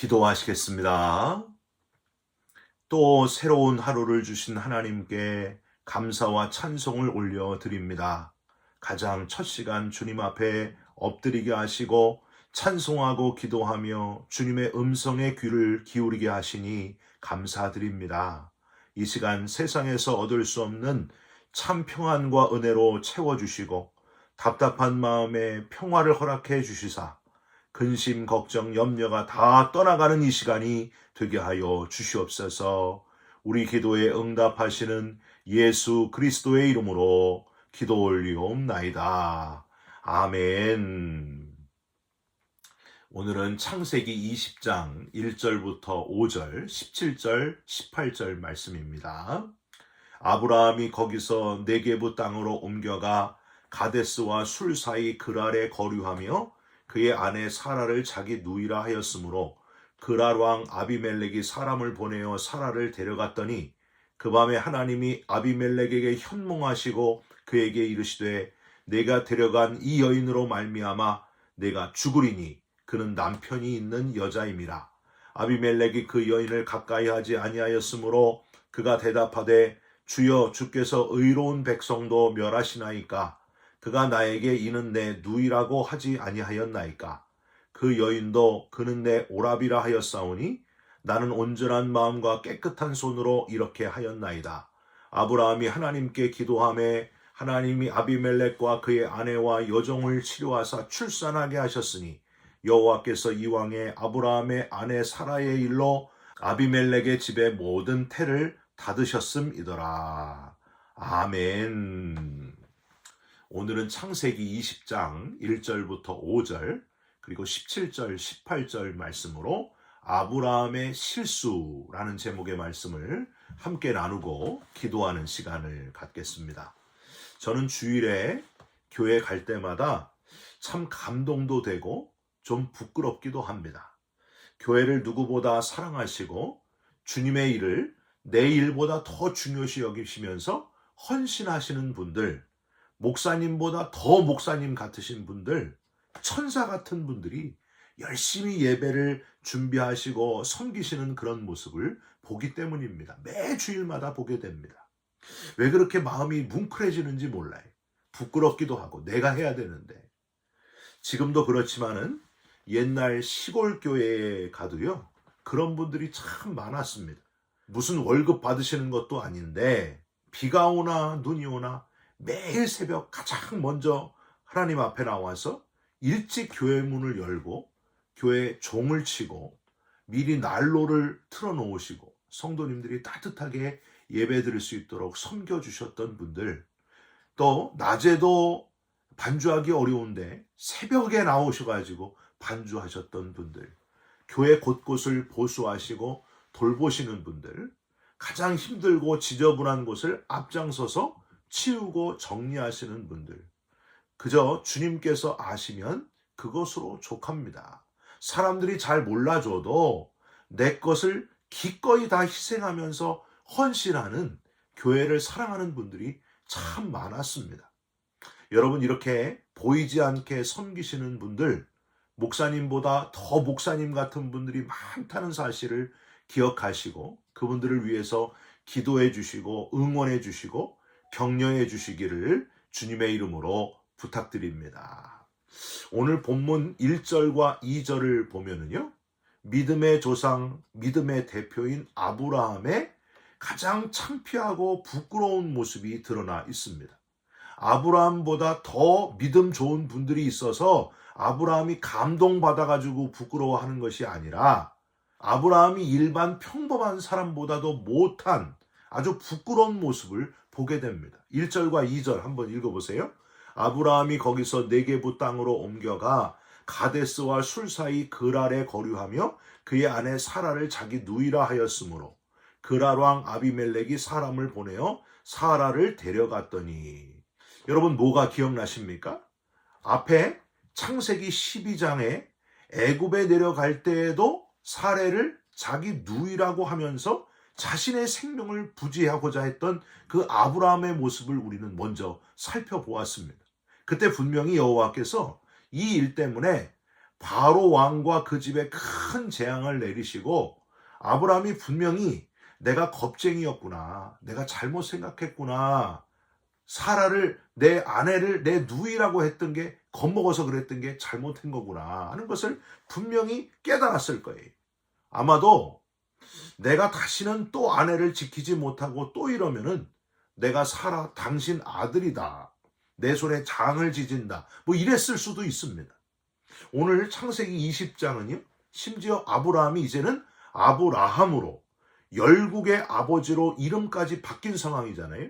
기도하시겠습니다. 또 새로운 하루를 주신 하나님께 감사와 찬송을 올려드립니다. 가장 첫 시간 주님 앞에 엎드리게 하시고 찬송하고 기도하며 주님의 음성에 귀를 기울이게 하시니 감사드립니다. 이 시간 세상에서 얻을 수 없는 참 평안과 은혜로 채워주시고 답답한 마음에 평화를 허락해 주시사 근심, 걱정, 염려가 다 떠나가는 이 시간이 되게 하여 주시옵소서. 우리 기도에 응답하시는 예수 그리스도의 이름으로 기도 올리옵나이다. 아멘. 오늘은 창세기 20장 1절부터 5절, 17절, 18절 말씀입니다. 아브라함이 거기서 네게부 땅으로 옮겨가 가데스와 술 사이 그랄에 거류하며 그의 아내 사라를 자기 누이라 하였으므로 그랄 왕 아비멜렉이 사람을 보내어 사라를 데려갔더니 그 밤에 하나님이 아비멜렉에게 현몽하시고 그에게 이르시되 내가 데려간 이 여인으로 말미암아 내가 죽으리니 그는 남편이 있는 여자임이라. 아비멜렉이 그 여인을 가까이 하지 아니하였으므로 그가 대답하되 주여 주께서 의로운 백성도 멸하시나이까. 그가 나에게 이는 내 누이라고 하지 아니하였나이까. 그 여인도 그는 내 오라비라 하였사오니 나는 온전한 마음과 깨끗한 손으로 이렇게 하였나이다. 아브라함이 하나님께 기도하매 하나님이 아비멜렉과 그의 아내와 여종을 치료하사 출산하게 하셨으니 여호와께서 이왕에 아브라함의 아내 사라의 일로 아비멜렉의 집의 모든 태를 닫으셨음이더라. 아멘. 오늘은 창세기 20장 1절부터 5절 그리고 17절 18절 말씀으로 아브라함의 실수라는 제목의 말씀을 함께 나누고 기도하는 시간을 갖겠습니다. 저는 주일에 교회 갈 때마다 참 감동도 되고 좀 부끄럽기도 합니다. 교회를 누구보다 사랑하시고 주님의 일을 내 일보다 더 중요시 여기시면서 헌신하시는 분들, 목사님보다 더 목사님 같으신 분들, 천사 같은 분들이 열심히 예배를 준비하시고 섬기시는 그런 모습을 보기 때문입니다. 매 주일마다 보게 됩니다. 왜 그렇게 마음이 뭉클해지는지 몰라요. 부끄럽기도 하고 내가 해야 되는데. 지금도 그렇지만은 옛날 시골 교회에 가도요, 그런 분들이 참 많았습니다. 무슨 월급 받으시는 것도 아닌데 비가 오나 눈이 오나 매일 새벽 가장 먼저 하나님 앞에 나와서 일찍 교회 문을 열고 교회 종을 치고 미리 난로를 틀어놓으시고 성도님들이 따뜻하게 예배 드릴 수 있도록 섬겨주셨던 분들, 또 낮에도 반주하기 어려운데 새벽에 나오셔가지고 반주하셨던 분들, 교회 곳곳을 보수하시고 돌보시는 분들, 가장 힘들고 지저분한 곳을 앞장서서 치우고 정리하시는 분들, 그저 주님께서 아시면 그것으로 족합니다. 사람들이 잘 몰라줘도 내 것을 기꺼이 다 희생하면서 헌신하는 교회를 사랑하는 분들이 참 많았습니다. 여러분, 이렇게 보이지 않게 섬기시는 분들, 목사님보다 더 목사님 같은 분들이 많다는 사실을 기억하시고 그분들을 위해서 기도해 주시고 응원해 주시고 격려해 주시기를 주님의 이름으로 부탁드립니다. 오늘 본문 1절과 2절을 보면은요, 믿음의 조상, 믿음의 대표인 아브라함의 가장 창피하고 부끄러운 모습이 드러나 있습니다. 아브라함보다 더 믿음 좋은 분들이 있어서 아브라함이 감동받아가지고 부끄러워하는 것이 아니라 아브라함이 일반 평범한 사람보다도 못한 아주 부끄러운 모습을 보게 됩니다. 1절과 2절 한번 읽어보세요. 아브라함이 거기서 네게부 땅으로 옮겨가 가데스와 술 사이 그랄에 거류하며 그의 아내 사라를 자기 누이라 하였으므로 그랄 왕 아비멜렉이 사람을 보내어 사라를 데려갔더니, 여러분 뭐가 기억나십니까? 앞에 창세기 12장에 애굽에 내려갈 때에도 사라를 자기 누이라고 하면서 자신의 생명을 부지하고자 했던 그 아브라함의 모습을 우리는 먼저 살펴보았습니다. 그때 분명히 여호와께서 이 일 때문에 바로 왕과 그 집에 큰 재앙을 내리시고 아브라함이 분명히 내가 겁쟁이였구나. 내가 잘못 생각했구나. 사라를 내 아내를 내 누이라고 했던 게 겁먹어서 그랬던 게 잘못한 거구나 하는 것을 분명히 깨달았을 거예요. 아마도 내가 다시는 또 아내를 지키지 못하고 또 이러면은 내가 사라 당신 아들이다. 내 손에 장을 지진다. 뭐 이랬을 수도 있습니다. 오늘 창세기 20장은요. 심지어 아브라함이 이제는 아브라함으로 열국의 아버지로 이름까지 바뀐 상황이잖아요.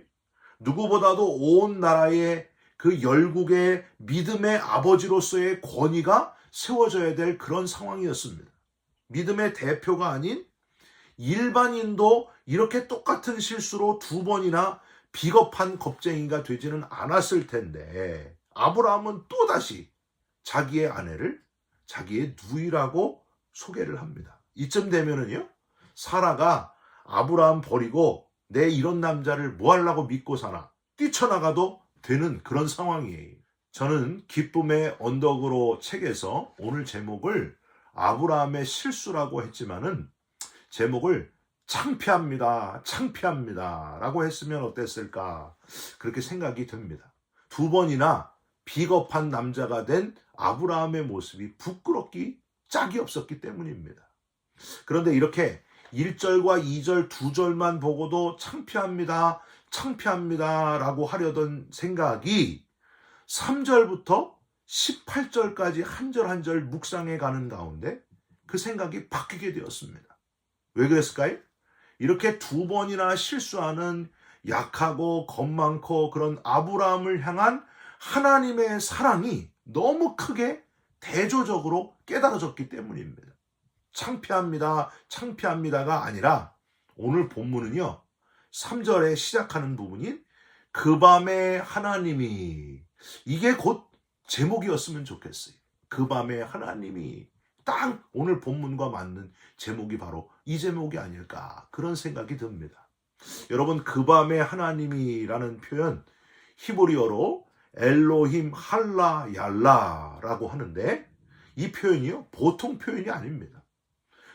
누구보다도 온 나라의 그 열국의 믿음의 아버지로서의 권위가 세워져야 될 그런 상황이었습니다. 믿음의 대표가 아닌 일반인도 이렇게 똑같은 실수로 두 번이나 비겁한 겁쟁이가 되지는 않았을 텐데 아브라함은 또다시 자기의 아내를 자기의 누이라고 소개를 합니다. 이쯤 되면은요, 사라가 아브라함 버리고 내 이런 남자를 뭐 하려고 믿고 사나 뛰쳐나가도 되는 그런 상황이에요. 저는 기쁨의 언덕으로 책에서 오늘 제목을 아브라함의 실수라고 했지만은 제목을 창피합니다 라고 했으면 어땠을까 그렇게 생각이 듭니다. 두 번이나 비겁한 남자가 된 아브라함의 모습이 부끄럽기 짝이 없었기 때문입니다. 그런데 이렇게 1절과 2절, 2절만 보고도 창피합니다 라고 하려던 생각이 3절부터 18절까지 한 절 한 절 묵상해 가는 가운데 그 생각이 바뀌게 되었습니다. 왜 그랬을까요? 이렇게 두 번이나 실수하는 약하고 겁 많고 그런 아브라함을 향한 하나님의 사랑이 너무 크게 대조적으로 깨달아졌기 때문입니다. 창피합니다가 아니라 오늘 본문은요. 3절에 시작하는 부분인 그 밤에 하나님이, 이게 곧 제목이었으면 좋겠어요. 그 밤에 하나님이, 딱 오늘 본문과 맞는 제목이 바로 이 제목이 아닐까 그런 생각이 듭니다. 여러분, 그 밤에 하나님이라는 표현 히브리어로 엘로힘 할라 얄라라고 하는데 이 표현이요 보통 표현이 아닙니다.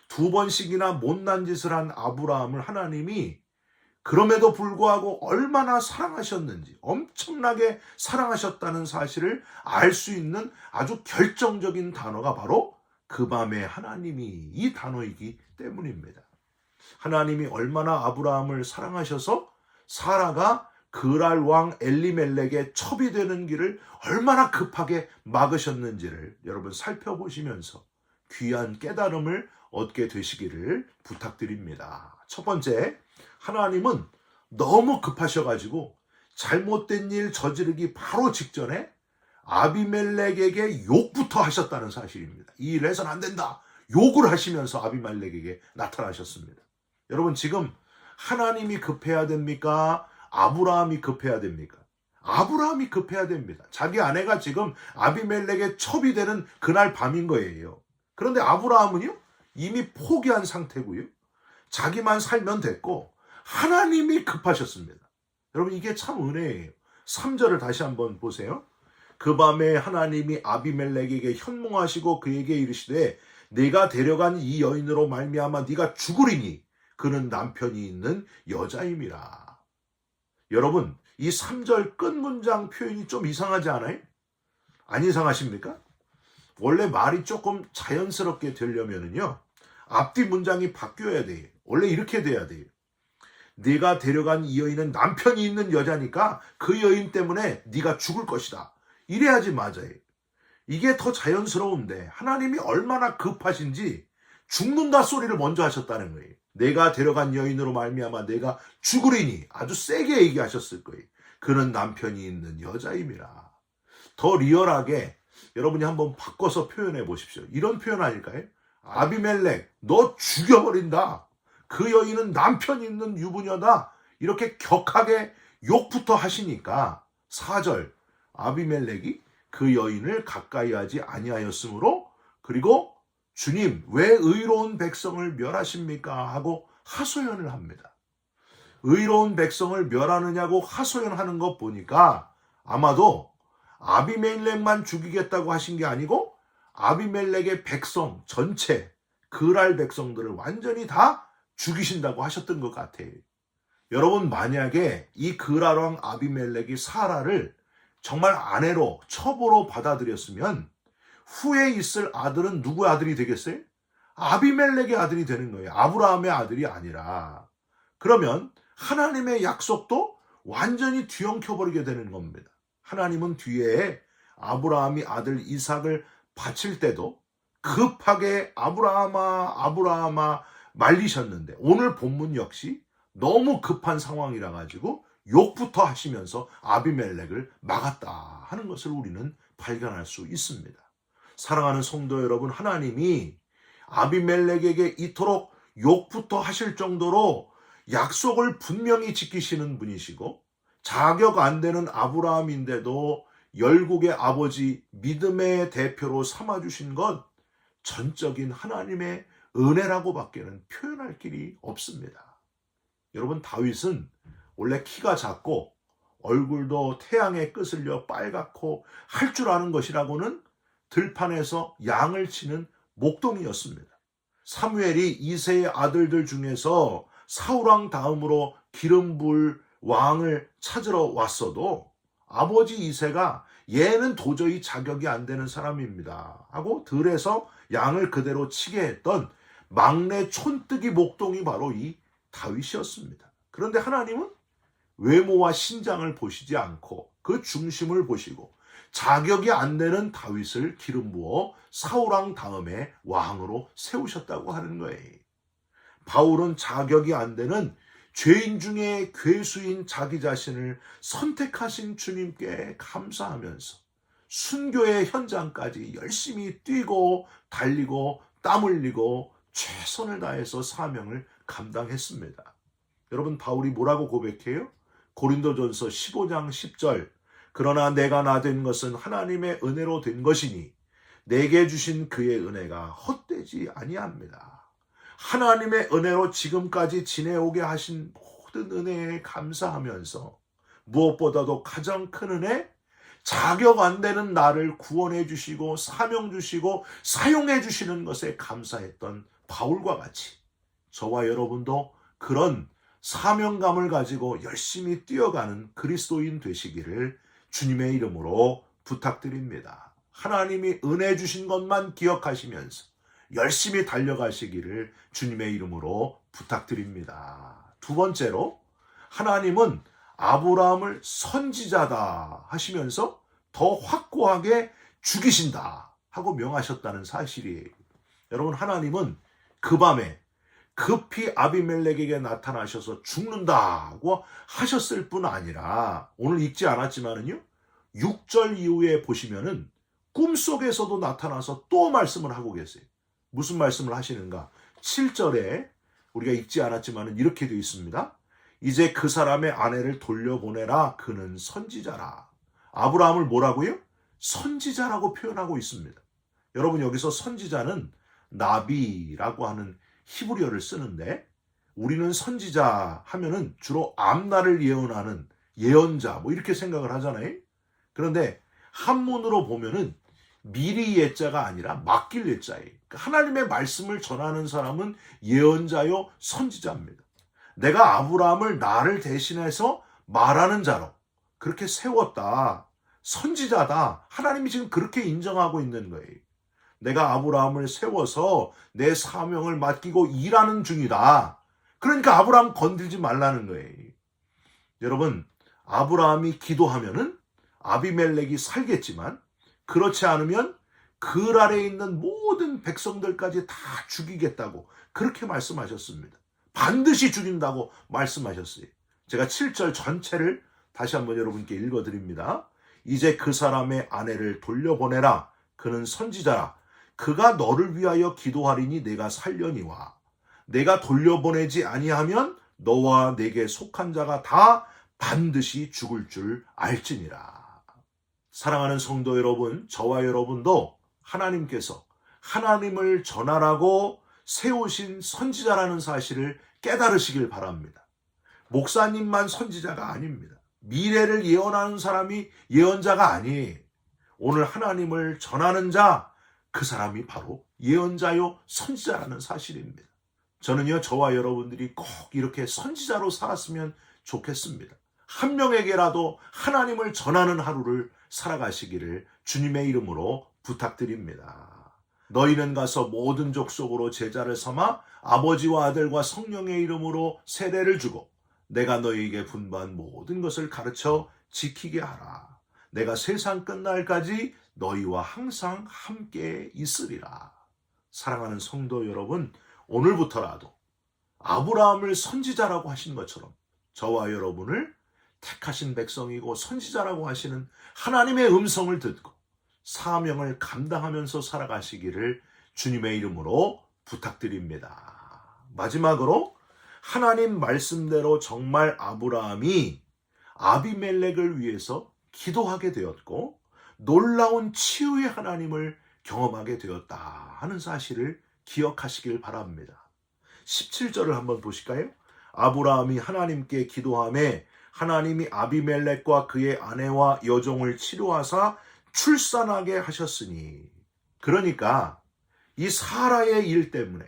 두 번씩이나 못난 짓을 한 아브라함을 하나님이 그럼에도 불구하고 얼마나 사랑하셨는지, 엄청나게 사랑하셨다는 사실을 알 수 있는 아주 결정적인 단어가 바로 그 밤에 하나님이, 이 단어이기 때문입니다. 하나님이 얼마나 아브라함을 사랑하셔서 사라가 그랄 왕 엘리멜렉의 첩이 되는 길을 얼마나 급하게 막으셨는지를 여러분 살펴보시면서 귀한 깨달음을 얻게 되시기를 부탁드립니다. 첫 번째, 하나님은 너무 급하셔가지고 잘못된 일 저지르기 바로 직전에 아비멜렉에게 욕부터 하셨다는 사실입니다. 이 일 해서는 안 된다. 욕을 하시면서 아비멜렉에게 나타나셨습니다. 여러분, 지금 하나님이 급해야 됩니까? 아브라함이 급해야 됩니까? 아브라함이 급해야 됩니다. 자기 아내가 지금 아비멜렉의 첩이 되는 그날 밤인 거예요. 그런데 아브라함은요, 이미 포기한 상태고요. 자기만 살면 됐고 하나님이 급하셨습니다. 여러분, 이게 참 은혜예요. 3절을 다시 한번 보세요. 그 밤에 하나님이 아비멜렉에게 현몽하시고 그에게 이르시되 네가 데려간 이 여인으로 말미암아 네가 죽으리니 그는 남편이 있는 여자임이라. 여러분, 이 3절 끝 문장 표현이 좀 이상하지 않아요? 안 이상하십니까? 원래 말이 조금 자연스럽게 되려면은요, 앞뒤 문장이 바뀌어야 돼요. 원래 이렇게 돼야 돼요. 네가 데려간 이 여인은 남편이 있는 여자니까 그 여인 때문에 네가 죽을 것이다. 이래야지 맞아요. 이게 더 자연스러운데 하나님이 얼마나 급하신지 죽는다 소리를 먼저 하셨다는 거예요. 내가 데려간 여인으로 말미암아 내가 죽으리니, 아주 세게 얘기하셨을 거예요. 그는 남편이 있는 여자임이라. 더 리얼하게 여러분이 한번 바꿔서 표현해 보십시오. 이런 표현 아닐까요? 아비멜렉, 너 죽여버린다. 그 여인은 남편 있는 유부녀다. 이렇게 격하게 욕부터 하시니까 4절, 아비멜렉이 그 여인을 가까이 하지 아니하였으므로, 그리고 주님 왜 의로운 백성을 멸하십니까? 하고 하소연을 합니다. 의로운 백성을 멸하느냐고 하소연하는 것 보니까 아마도 아비멜렉만 죽이겠다고 하신 게 아니고 아비멜렉의 백성 전체, 그랄 백성들을 완전히 다 죽이신다고 하셨던 것 같아요. 여러분, 만약에 이 그랄 왕 아비멜렉이 사라를 정말 아내로, 첩으로 받아들였으면 후에 있을 아들은 누구의 아들이 되겠어요? 아비멜렉의 아들이 되는 거예요. 아브라함의 아들이 아니라. 그러면 하나님의 약속도 완전히 뒤엉켜버리게 되는 겁니다. 하나님은 뒤에 아브라함이 아들 이삭을 바칠 때도 급하게 아브라함아 아브라함아 말리셨는데, 오늘 본문 역시 너무 급한 상황이라 가지고 욕부터 하시면서 아비멜렉을 막았다 하는 것을 우리는 발견할 수 있습니다. 사랑하는 성도 여러분, 하나님이 아비멜렉에게 이토록 욕부터 하실 정도로 약속을 분명히 지키시는 분이시고, 자격 안 되는 아브라함인데도 열국의 아버지, 믿음의 대표로 삼아주신 것, 전적인 하나님의 은혜라고 밖에는 표현할 길이 없습니다. 여러분, 다윗은 원래 키가 작고 얼굴도 태양에 끄슬려 빨갛고 할 줄 아는 것이라고는 들판에서 양을 치는 목동이었습니다. 사무엘이 이새의 아들들 중에서 사울왕 다음으로 기름 부을 왕을 찾으러 왔어도 아버지 이새가 얘는 도저히 자격이 안 되는 사람입니다 하고 들에서 양을 그대로 치게 했던 막내 촌뜨기 목동이 바로 이 다윗이었습니다. 그런데 하나님은 외모와 신장을 보시지 않고 그 중심을 보시고 자격이 안 되는 다윗을 기름 부어 사울왕 다음에 왕으로 세우셨다고 하는 거예요. 바울은 자격이 안 되는 죄인 중에 괴수인 자기 자신을 선택하신 주님께 감사하면서 순교의 현장까지 열심히 뛰고 달리고 땀 흘리고 최선을 다해서 사명을 감당했습니다. 여러분, 바울이 뭐라고 고백해요? 고린도전서 15장 10절, 그러나 내가 나된 것은 하나님의 은혜로 된 것이니 내게 주신 그의 은혜가 헛되지 아니합니다. 하나님의 은혜로 지금까지 지내오게 하신 모든 은혜에 감사하면서 무엇보다도 가장 큰 은혜, 자격 안 되는 나를 구원해 주시고 사명 주시고 사용해 주시는 것에 감사했던 바울과 같이 저와 여러분도 그런 사명감을 가지고 열심히 뛰어가는 그리스도인 되시기를 주님의 이름으로 부탁드립니다. 하나님이 은혜 주신 것만 기억하시면서 열심히 달려가시기를 주님의 이름으로 부탁드립니다. 두 번째로, 하나님은 아브라함을 선지자다 하시면서 더 확고하게 죽이신다 하고 명하셨다는 사실이에요. 여러분, 하나님은 그 밤에 급히 아비멜렉에게 나타나셔서 죽는다고 하셨을 뿐 아니라 오늘 읽지 않았지만은요, 6절 이후에 보시면은 꿈속에서도 나타나서 또 말씀을 하고 계세요. 무슨 말씀을 하시는가? 7절에 우리가 읽지 않았지만은 이렇게 되어 있습니다. 이제 그 사람의 아내를 돌려보내라. 그는 선지자라. 아브라함을 뭐라고요? 선지자라고 표현하고 있습니다. 여러분, 여기서 선지자는 나비라고 하는 히브리어를 쓰는데, 우리는 선지자 하면은 주로 앞날을 예언하는 예언자 뭐 이렇게 생각을 하잖아요. 그런데 한문으로 보면은 미리 예자가 아니라 맡길 예자예요. 그러니까 하나님의 말씀을 전하는 사람은 예언자요 선지자입니다. 내가 아브라함을 나를 대신해서 말하는 자로 그렇게 세웠다. 선지자다. 하나님이 지금 그렇게 인정하고 있는 거예요. 내가 아브라함을 세워서 내 사명을 맡기고 일하는 중이다. 그러니까 아브라함 건들지 말라는 거예요. 여러분, 아브라함이 기도하면은 아비멜렉이 살겠지만, 그렇지 않으면 그랄에 있는 모든 백성들까지 다 죽이겠다고 그렇게 말씀하셨습니다. 반드시 죽인다고 말씀하셨어요. 제가 7절 전체를 다시 한번 여러분께 읽어드립니다. 이제 그 사람의 아내를 돌려보내라. 그는 선지자라. 그가 너를 위하여 기도하리니 내가 살려니와 내가 돌려보내지 아니하면 너와 내게 속한 자가 다 반드시 죽을 줄 알지니라. 사랑하는 성도 여러분, 저와 여러분도 하나님께서 하나님을 전하라고 세우신 선지자라는 사실을 깨달으시길 바랍니다. 목사님만 선지자가 아닙니다. 미래를 예언하는 사람이 예언자가 아니에요. 오늘 하나님을 전하는 자, 그 사람이 바로 예언자요 선지자라는 사실입니다. 저는요, 저와 여러분들이 꼭 이렇게 선지자로 살았으면 좋겠습니다. 한 명에게라도 하나님을 전하는 하루를 살아가시기를 주님의 이름으로 부탁드립니다. 너희는 가서 모든 족속으로 제자를 삼아 아버지와 아들과 성령의 이름으로 세례를 주고 내가 너희에게 분부한 모든 것을 가르쳐 지키게 하라. 내가 세상 끝날까지 너희와 항상 함께 있으리라. 사랑하는 성도 여러분, 오늘부터라도 아브라함을 선지자라고 하신 것처럼 저와 여러분을 택하신 백성이고 선지자라고 하시는 하나님의 음성을 듣고 사명을 감당하면서 살아가시기를 주님의 이름으로 부탁드립니다. 마지막으로 하나님 말씀대로 정말 아브라함이 아비멜렉을 위해서 기도하게 되었고 놀라운 치유의 하나님을 경험하게 되었다 하는 사실을 기억하시길 바랍니다. 17절을 한번 보실까요? 아브라함이 하나님께 기도하매 하나님이 아비멜렉과 그의 아내와 여종을 치료하사 출산하게 하셨으니, 그러니까 이 사라의 일 때문에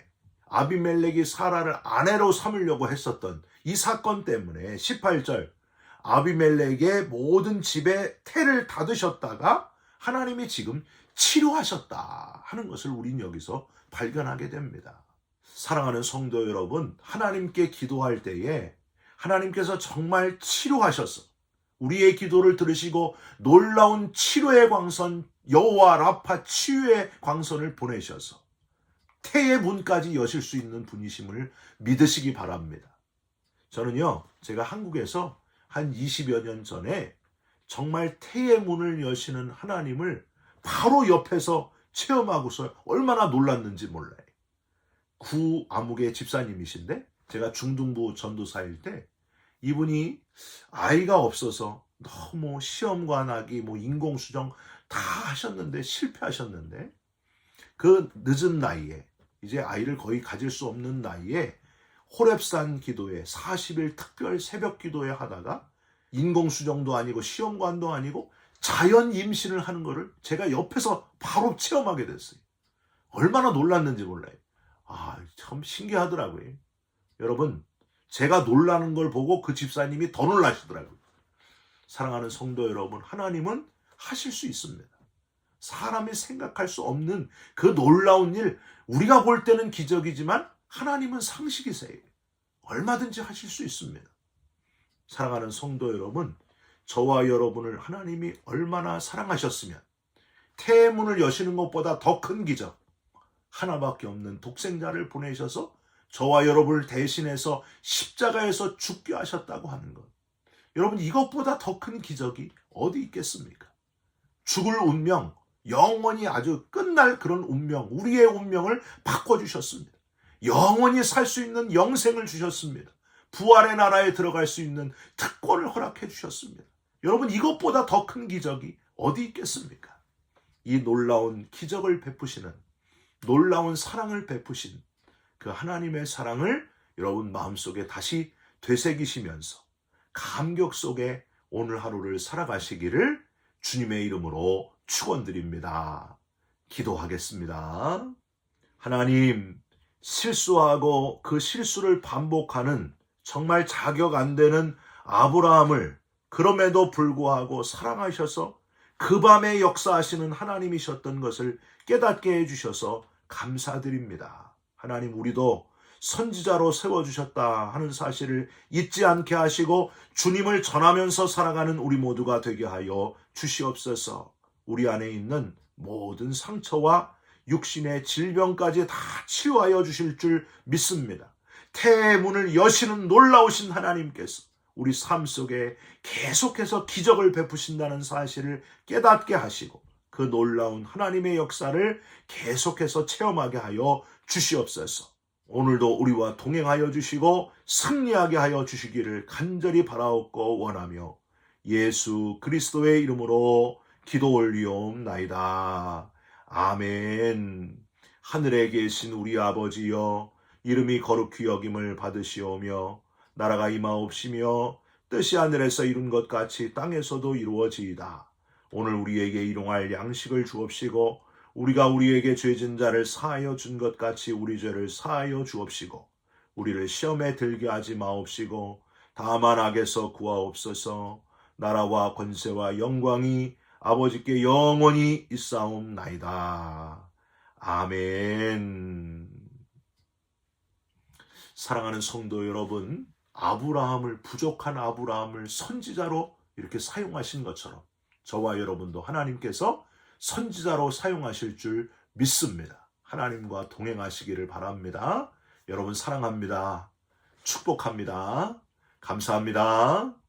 아비멜렉이 사라를 아내로 삼으려고 했었던 이 사건 때문에 18절 아비멜렉의 모든 집에 태를 닫으셨다가 하나님이 지금 치료하셨다 하는 것을 우린 여기서 발견하게 됩니다. 사랑하는 성도 여러분, 하나님께 기도할 때에 하나님께서 정말 치료하셔서 우리의 기도를 들으시고 놀라운 치료의 광선 여호와 라파 치유의 광선을 보내셔서 태의 문까지 여실 수 있는 분이심을 믿으시기 바랍니다. 저는요, 제가 한국에서 한 20여 년 전에 정말 태의 문을 여시는 하나님을 바로 옆에서 체험하고서 얼마나 놀랐는지 몰라요. 구 암흑의 집사님이신데 제가 중등부 전도사일 때 이분이 아이가 없어서 너무 시험관 하기 인공수정 다 하셨는데 실패하셨는데 그 늦은 나이에 이제 아이를 거의 가질 수 없는 나이에 호렙산 기도회 40일 특별 새벽 기도회 하다가 인공수정도 아니고 시험관도 아니고 자연 임신을 하는 거를 제가 옆에서 바로 체험하게 됐어요. 얼마나 놀랐는지 몰라요. 참 신기하더라고요. 여러분, 제가 놀라는 걸 보고 그 집사님이 더 놀라시더라고요. 사랑하는 성도 여러분, 하나님은 하실 수 있습니다. 사람이 생각할 수 없는 그 놀라운 일, 우리가 볼 때는 기적이지만 하나님은 상식이세요. 얼마든지 하실 수 있습니다. 사랑하는 성도 여러분, 저와 여러분을 하나님이 얼마나 사랑하셨으면 태의 문을 여시는 것보다 더 큰 기적, 하나밖에 없는 독생자를 보내셔서 저와 여러분을 대신해서 십자가에서 죽게 하셨다고 하는 것. 여러분, 이것보다 더 큰 기적이 어디 있겠습니까? 죽을 운명, 영원히 아주 끝날 그런 운명, 우리의 운명을 바꿔주셨습니다. 영원히 살 수 있는 영생을 주셨습니다. 부활의 나라에 들어갈 수 있는 특권을 허락해 주셨습니다. 여러분, 이것보다 더 큰 기적이 어디 있겠습니까? 이 놀라운 기적을 베푸시는, 놀라운 사랑을 베푸신 그 하나님의 사랑을 여러분 마음속에 다시 되새기시면서 감격 속에 오늘 하루를 살아가시기를 주님의 이름으로 축원드립니다. 기도하겠습니다. 하나님, 실수하고 그 실수를 반복하는 정말 자격 안 되는 아브라함을 그럼에도 불구하고 사랑하셔서 그 밤에 역사하시는 하나님이셨던 것을 깨닫게 해주셔서 감사드립니다. 하나님, 우리도 선지자로 세워주셨다 하는 사실을 잊지 않게 하시고 주님을 전하면서 살아가는 우리 모두가 되게 하여 주시옵소서. 우리 안에 있는 모든 상처와 육신의 질병까지 다 치유하여 주실 줄 믿습니다. 태의 문을 여시는 놀라우신 하나님께서 우리 삶 속에 계속해서 기적을 베푸신다는 사실을 깨닫게 하시고 그 놀라운 하나님의 역사를 계속해서 체험하게 하여 주시옵소서. 오늘도 우리와 동행하여 주시고 승리하게 하여 주시기를 간절히 바라옵고 원하며 예수 그리스도의 이름으로 기도 올리옵나이다. 아멘. 하늘에 계신 우리 아버지여, 이름이 거룩히 여김을 받으시오며 나라가 임하옵시며 뜻이 하늘에서 이룬 것 같이 땅에서도 이루어지이다. 오늘 우리에게 일용할 양식을 주옵시고 우리가 우리에게 죄진 자를 사하여 준 것 같이 우리 죄를 사하여 주옵시고 우리를 시험에 들게 하지 마옵시고 다만 악에서 구하옵소서. 나라와 권세와 영광이 아버지께 영원히 있사옵나이다. 아멘. 사랑하는 성도 여러분, 부족한 아브라함을 선지자로 이렇게 사용하신 것처럼 저와 여러분도 하나님께서 선지자로 사용하실 줄 믿습니다. 하나님과 동행하시기를 바랍니다. 여러분 사랑합니다. 축복합니다. 감사합니다.